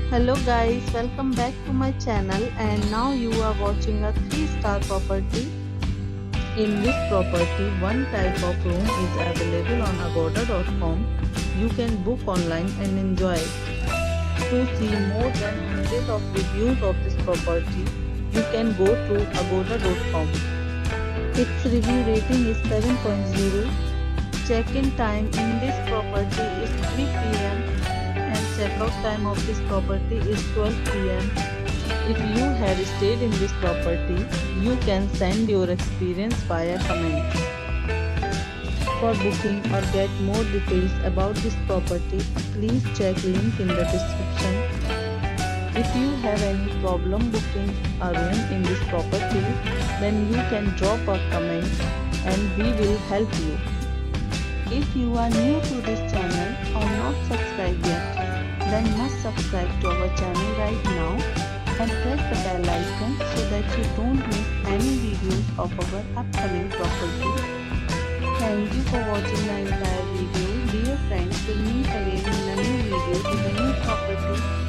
Hello guys, welcome back to my channel and now you are watching a 3-star property. In this property, one type of room is available on agoda.com. You can book online and enjoy it. To see more than 100 of reviews of this property, you can go to agoda.com. Its review rating is 7.0. Check-in time in this property is 3 p.m. and check-out time of this property is 12 p.m. If you have stayed in this property, you can send your experience via comments. For booking or get more details about this property, please check link in the description. If you have any problem booking a room in this property, then you can drop a comment and we will help you. If you are new to this channel or not subscribed yet, then must subscribe to our channel right now and press the bell icon so that you don't miss any videos of our upcoming property. Thank you for watching the entire video. Dear friends, we'll meet again in a new video with a new property.